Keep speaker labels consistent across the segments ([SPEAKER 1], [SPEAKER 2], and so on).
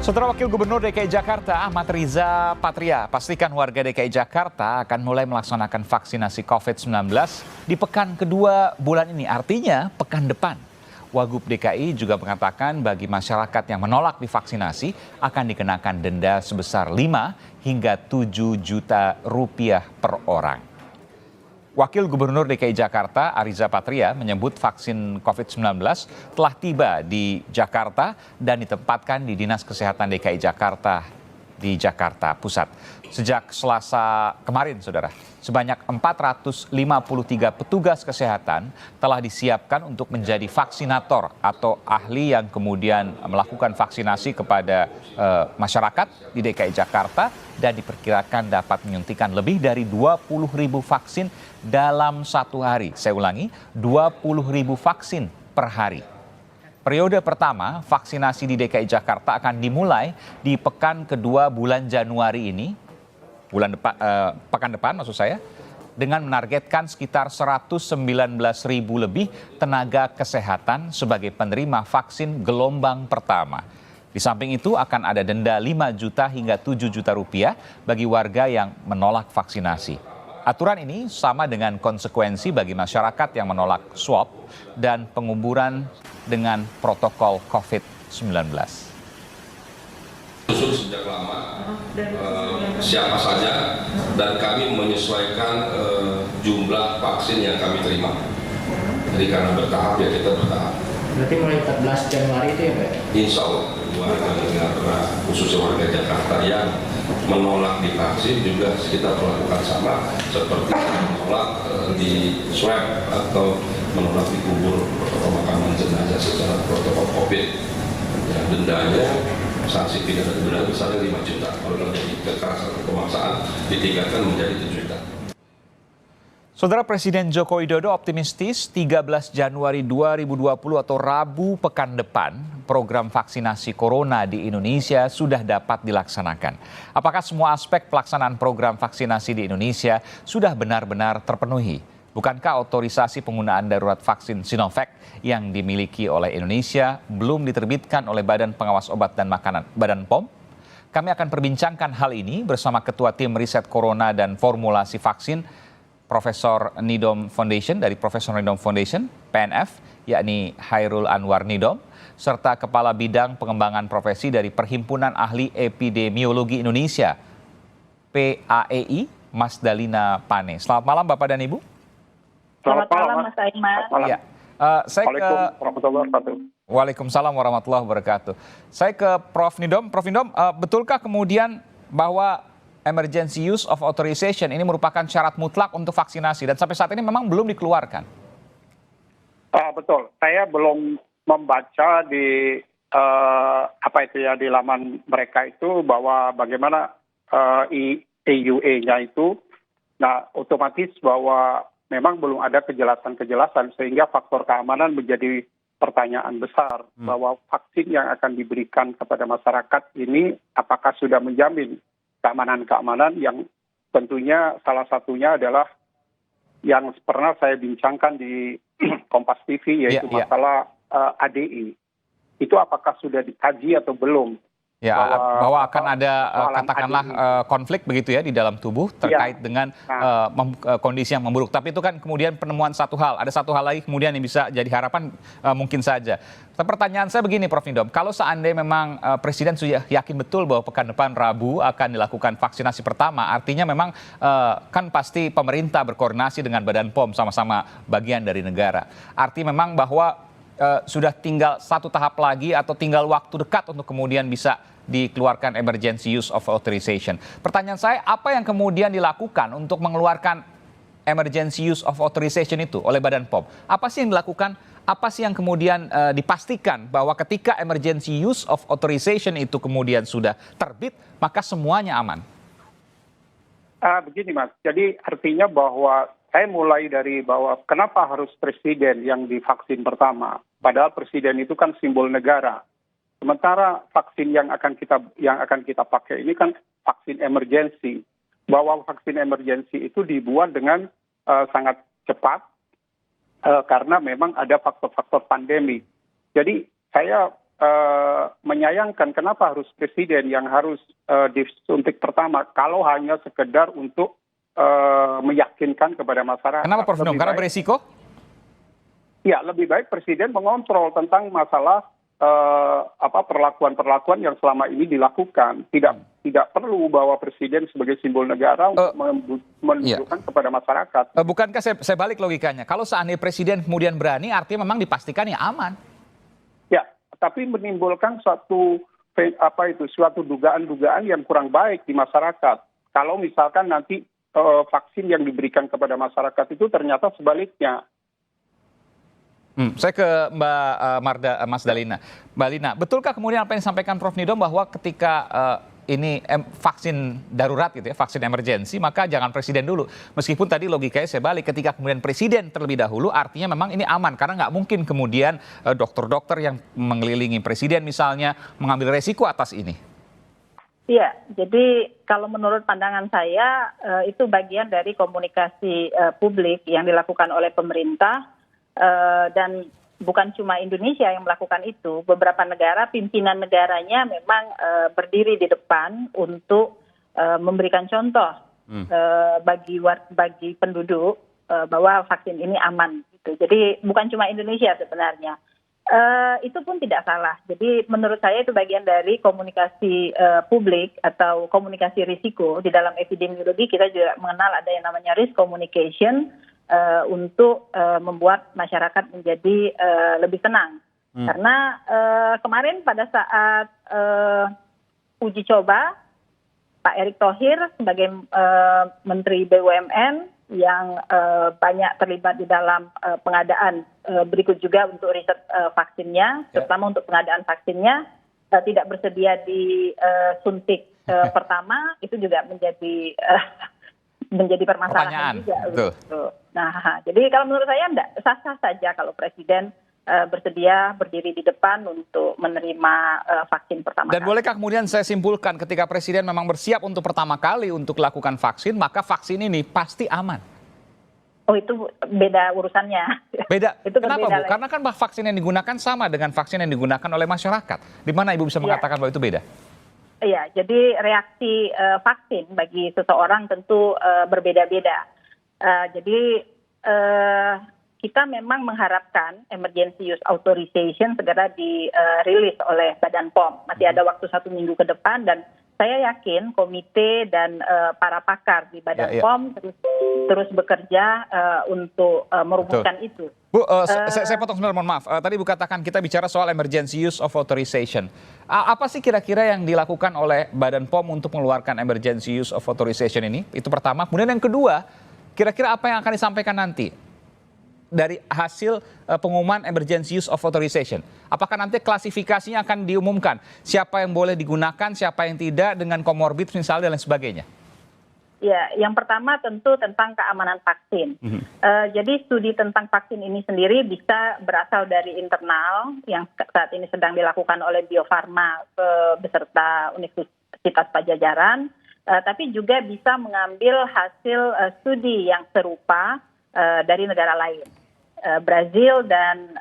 [SPEAKER 1] Saudara Wakil Gubernur DKI Jakarta Ahmad Riza Patria pastikan warga DKI Jakarta akan mulai melaksanakan vaksinasi COVID-19 di pekan kedua bulan ini, artinya pekan depan. Wagub DKI juga mengatakan bagi masyarakat yang menolak divaksinasi akan dikenakan denda sebesar 5 hingga 7 juta rupiah per orang. Wakil Gubernur DKI Jakarta Ariza Patria menyebut vaksin COVID-19 telah tiba di Jakarta dan ditempatkan di Dinas Kesehatan DKI Jakarta di Jakarta Pusat. Sejak Selasa kemarin, saudara, sebanyak 453 petugas kesehatan telah disiapkan untuk menjadi vaksinator atau ahli yang kemudian melakukan vaksinasi kepada masyarakat di DKI Jakarta dan diperkirakan dapat menyuntikkan lebih dari 20.000 vaksin dalam satu hari. Saya ulangi, 20.000 vaksin per hari. Periode pertama vaksinasi di DKI Jakarta akan dimulai di pekan kedua bulan Januari ini, pekan depan maksud saya, dengan menargetkan sekitar 119.000 lebih tenaga kesehatan sebagai penerima vaksin gelombang pertama. Di samping itu akan ada denda 5 juta hingga 7 juta rupiah bagi warga yang menolak vaksinasi. Aturan ini sama dengan konsekuensi bagi masyarakat yang menolak swab dan penguburan dengan protokol COVID-19.
[SPEAKER 2] Usul sejak lama siapa saja dan kami menyesuaikan jumlah vaksin yang kami terima. Jadi karena bertahap ya kita bertahap.
[SPEAKER 3] Berarti mulai 14 Januari itu ya Pak?
[SPEAKER 2] Insya Allah warga negara khususnya warga Jakarta yang menolak divaksin juga kita melakukan sama seperti menolak di swab atau menolak dikubur pemakaman jenazah secara protokol COVID. Ya, dendanya sanksi pidana denda besarnya 5 juta. Kalau terjadi kekerasan atau pemaksaan ditingkatkan menjadi 7 juta.
[SPEAKER 1] Saudara Presiden Joko Widodo optimistis 13 Januari 2020 atau Rabu pekan depan program vaksinasi corona di Indonesia sudah dapat dilaksanakan. Apakah semua aspek pelaksanaan program vaksinasi di Indonesia sudah benar-benar terpenuhi? Bukankah otorisasi penggunaan darurat vaksin Sinovac yang dimiliki oleh Indonesia belum diterbitkan oleh Badan Pengawas Obat dan Makanan, Badan POM? Kami akan perbincangkan hal ini bersama Ketua Tim Riset Corona dan Formulasi Vaksin, Profesor Nidom Foundation dari Profesor Nidom Foundation, PNF, yakni Hairul Anwar Nidom, serta Kepala Bidang Pengembangan Profesi dari Perhimpunan Ahli Epidemiologi Indonesia, PAEI, Mas Dalina Pane. Selamat malam Bapak dan Ibu.
[SPEAKER 4] Selamat malam Mas Aiman.
[SPEAKER 1] Ya, Waalaikumsalam warahmatullahi wabarakatuh. Saya ke Prof. Nidom. Prof. Nidom, betulkah kemudian bahwa emergency use of authorization ini merupakan syarat mutlak untuk vaksinasi dan sampai saat ini memang belum dikeluarkan?
[SPEAKER 4] Betul, saya belum membaca di di laman mereka itu bahwa bagaimana EUA-nya itu, nah otomatis bahwa memang belum ada kejelasan sehingga faktor keamanan menjadi pertanyaan besar bahwa vaksin yang akan diberikan kepada masyarakat ini apakah sudah menjamin keamanan yang tentunya salah satunya adalah yang pernah saya bincangkan di Kompas TV yaitu masalah ADI. Itu apakah sudah dikaji atau belum?
[SPEAKER 1] Ya, bahwa akan ada katakanlah konflik begitu ya di dalam tubuh terkait dengan kondisi yang memburuk. Tapi itu kan kemudian penemuan satu hal. Ada satu hal lagi kemudian yang bisa jadi harapan mungkin saja. Pertanyaan saya begini Prof. Nidom, kalau seandainya memang Presiden sudah yakin betul bahwa pekan depan Rabu akan dilakukan vaksinasi pertama, artinya memang kan pasti pemerintah berkoordinasi dengan Badan POM sama-sama bagian dari negara. Artinya memang bahwa sudah tinggal satu tahap lagi atau tinggal waktu dekat untuk kemudian bisa dikeluarkan emergency use of authorization. Pertanyaan saya, apa yang kemudian dilakukan untuk mengeluarkan emergency use of authorization itu oleh Badan POM? Apa sih yang dilakukan? Apa sih yang kemudian dipastikan bahwa ketika emergency use of authorization itu kemudian sudah terbit, maka semuanya aman?
[SPEAKER 4] Begini Mas, jadi artinya bahwa saya mulai dari bahwa kenapa harus presiden yang divaksin pertama? Padahal presiden itu kan simbol negara. Sementara vaksin yang akan kita pakai ini kan vaksin emergensi. Bahwa vaksin emergensi itu dibuat dengan sangat cepat karena memang ada faktor-faktor pandemi. Jadi saya menyayangkan kenapa harus presiden yang harus disuntik pertama kalau hanya sekedar untuk meyakinkan kepada masyarakat.
[SPEAKER 1] Kenapa Prof. Nidom?
[SPEAKER 4] Lebih
[SPEAKER 1] Karena
[SPEAKER 4] baik-
[SPEAKER 1] beresiko?
[SPEAKER 4] Ya, lebih baik presiden mengontrol tentang masalah perlakuan-perlakuan yang selama ini dilakukan. Tidak perlu bahwa presiden sebagai simbol negara untuk menunjukkan kepada masyarakat.
[SPEAKER 1] Bukankah saya balik logikanya, kalau seandainya presiden kemudian berani, artinya memang dipastikan ya aman.
[SPEAKER 4] Ya, tapi menimbulkan suatu dugaan-dugaan yang kurang baik di masyarakat. Kalau misalkan nanti vaksin yang diberikan kepada masyarakat itu ternyata sebaliknya.
[SPEAKER 1] Saya ke Mbak Mas Dalina. Mbak Lina, betulkah kemudian apa yang disampaikan Prof. Nidom bahwa ketika ini vaksin darurat gitu ya, vaksin emergensi, maka jangan presiden dulu. Meskipun tadi logikanya saya balik, ketika kemudian presiden terlebih dahulu, artinya memang ini aman. Karena nggak mungkin kemudian dokter-dokter yang mengelilingi presiden misalnya mengambil resiko atas ini.
[SPEAKER 5] Iya, jadi kalau menurut pandangan saya itu bagian dari komunikasi publik yang dilakukan oleh pemerintah. Dan bukan cuma Indonesia yang melakukan itu, beberapa negara, pimpinan negaranya memang berdiri di depan untuk memberikan contoh bagi penduduk bahwa vaksin ini aman. Gitu. Jadi bukan cuma Indonesia sebenarnya. Itu pun tidak salah. Jadi menurut saya itu bagian dari komunikasi publik atau komunikasi risiko. Di dalam epidemiologi kita juga mengenal ada yang namanya risk communication, untuk membuat masyarakat menjadi lebih tenang. Karena kemarin pada saat uji coba, Pak Erick Thohir sebagai Menteri BUMN yang banyak terlibat di dalam pengadaan, berikut juga untuk riset vaksinnya, terutama untuk pengadaan vaksinnya, tidak bersedia disuntik pertama, itu juga menjadi permasalahan juga. Nah, jadi kalau menurut saya sah-sah saja kalau presiden bersedia berdiri di depan untuk menerima vaksin pertama
[SPEAKER 1] Dan
[SPEAKER 5] kali.
[SPEAKER 1] bolehkah kemudian saya simpulkan ketika presiden memang bersiap untuk pertama kali untuk lakukan vaksin, maka vaksin ini pasti aman?
[SPEAKER 5] Oh, itu beda urusannya.
[SPEAKER 1] Beda.
[SPEAKER 5] Itu
[SPEAKER 1] Kenapa,
[SPEAKER 5] berbeda
[SPEAKER 1] Bu?
[SPEAKER 5] lagi.
[SPEAKER 1] Karena kan vaksin yang digunakan sama dengan vaksin yang digunakan oleh masyarakat. Di mana Ibu bisa mengatakan bahwa itu beda?
[SPEAKER 5] Iya, jadi reaksi vaksin bagi seseorang tentu berbeda-beda. Jadi kita memang mengharapkan emergency use authorization segera dirilis oleh Badan POM. Masih ada waktu 1 minggu ke depan dan saya yakin komite dan para pakar di Badan POM terus bekerja untuk merumuskan itu.
[SPEAKER 1] Bu, saya potong sebentar, mohon maaf. Tadi Bu katakan kita bicara soal emergency use of authorization. Apa sih kira-kira yang dilakukan oleh Badan POM untuk mengeluarkan emergency use of authorization ini? Itu pertama. Kemudian yang kedua, kira-kira apa yang akan disampaikan nanti dari hasil pengumuman emergency use of authorization? Apakah nanti klasifikasinya akan diumumkan? Siapa yang boleh digunakan, siapa yang tidak, dengan comorbid misalnya dan lain sebagainya?
[SPEAKER 5] Ya, yang pertama tentu tentang keamanan vaksin. Jadi studi tentang vaksin ini sendiri bisa berasal dari internal yang saat ini sedang dilakukan oleh Bio Farma beserta Universitas Padjadjaran, tapi juga bisa mengambil hasil studi yang serupa dari negara lain. Brazil dan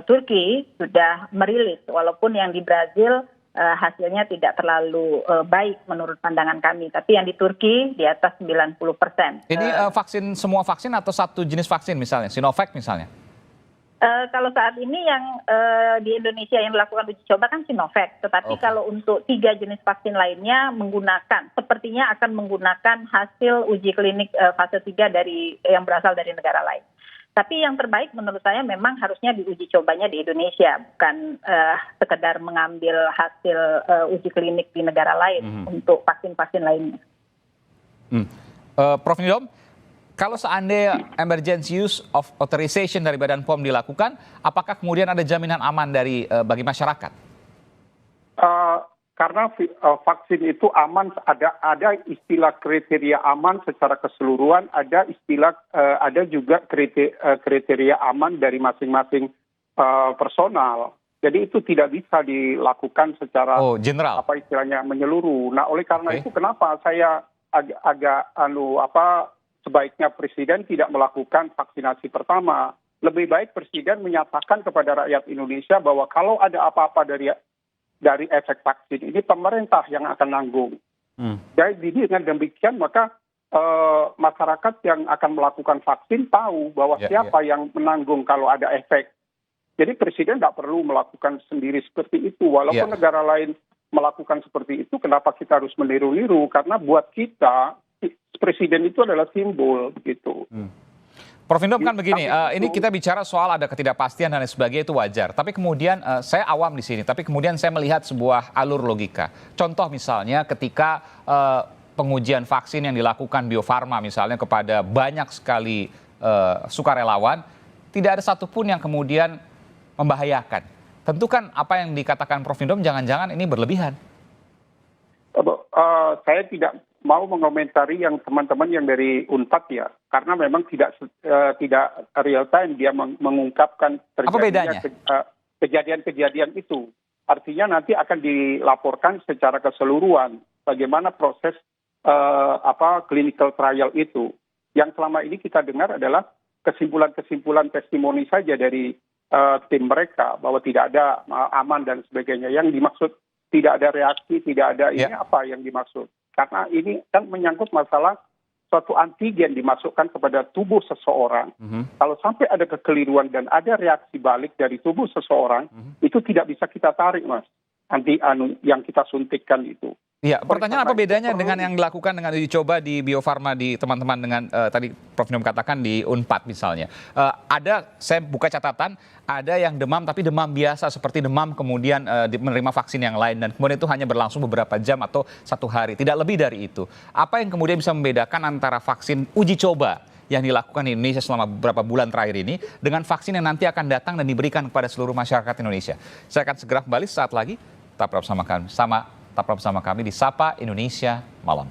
[SPEAKER 5] Turki sudah merilis, walaupun yang di Brazil hasilnya tidak terlalu baik menurut pandangan kami. Tapi yang di Turki di atas 90%.
[SPEAKER 1] Ini vaksin, semua vaksin atau satu jenis vaksin misalnya, Sinovac misalnya?
[SPEAKER 5] Kalau saat ini yang di Indonesia yang dilakukan uji coba kan Sinovac. Tetapi kalau untuk 3 jenis vaksin lainnya sepertinya akan menggunakan hasil uji klinik fase 3 yang berasal dari negara lain. Tapi yang terbaik menurut saya memang harusnya diuji cobanya di Indonesia, bukan sekedar mengambil hasil uji klinik di negara lain untuk vaksin-vaksin lainnya.
[SPEAKER 1] Prof. Nidom, kalau seandainya emergency use of authorization dari Badan POM dilakukan, apakah kemudian ada jaminan aman bagi masyarakat?
[SPEAKER 4] Karena vaksin itu aman, ada istilah kriteria aman secara keseluruhan, ada juga kriteria aman dari masing-masing personal. Jadi itu tidak bisa dilakukan secara
[SPEAKER 1] general,
[SPEAKER 4] menyeluruh. Nah, oleh karena itu kenapa saya agak sebaiknya presiden tidak melakukan vaksinasi pertama. lebih baik Presiden menyatakan kepada rakyat Indonesia bahwa kalau ada apa-apa dari efek vaksin ini pemerintah yang akan nanggung. Jadi dengan demikian maka masyarakat yang akan melakukan vaksin tahu bahwa siapa yang menanggung kalau ada efek. Jadi Presiden tidak perlu melakukan sendiri seperti itu. Walaupun negara lain melakukan seperti itu, kenapa kita harus meniru-niru? Karena buat kita Presiden itu adalah simbol gitu.
[SPEAKER 1] Prof. Indom kan begini, ini kita bicara soal ada ketidakpastian dan lain sebagainya itu wajar. Tapi kemudian saya awam di sini, tapi kemudian saya melihat sebuah alur logika. Contoh misalnya ketika pengujian vaksin yang dilakukan Bio Farma misalnya kepada banyak sekali sukarelawan, tidak ada satupun yang kemudian membahayakan. Tentu kan apa yang dikatakan Prof. Indom jangan-jangan ini berlebihan.
[SPEAKER 4] Saya tidak mau mengomentari yang teman-teman yang dari UNPAD ya, karena memang tidak real time dia mengungkapkan terjadinya kejadian-kejadian itu. Artinya nanti akan dilaporkan secara keseluruhan bagaimana proses clinical trial itu. Yang selama ini kita dengar adalah kesimpulan-kesimpulan testimoni saja dari tim mereka bahwa tidak ada aman dan sebagainya. Yang dimaksud tidak ada reaksi, tidak ada ini apa yang dimaksud. Karena ini kan menyangkut masalah suatu antigen dimasukkan kepada tubuh seseorang. Kalau sampai ada kekeliruan dan ada reaksi balik dari tubuh seseorang, itu tidak bisa kita tarik, Mas. Yang kita suntikkan itu.
[SPEAKER 1] Iya, pertanyaan apa bedanya dengan yang dilakukan dengan uji coba di Bio Farma di teman-teman dengan tadi Prof. Indom katakan di UNPAD misalnya. Saya buka catatan, ada yang demam tapi demam biasa seperti demam kemudian menerima vaksin yang lain dan kemudian itu hanya berlangsung beberapa jam atau 1 hari, tidak lebih dari itu. Apa yang kemudian bisa membedakan antara vaksin uji coba yang dilakukan di Indonesia selama beberapa bulan terakhir ini dengan vaksin yang nanti akan datang dan diberikan kepada seluruh masyarakat Indonesia? Saya akan segera kembali saat lagi. Tetap bersama kami di Sapa Indonesia Malam.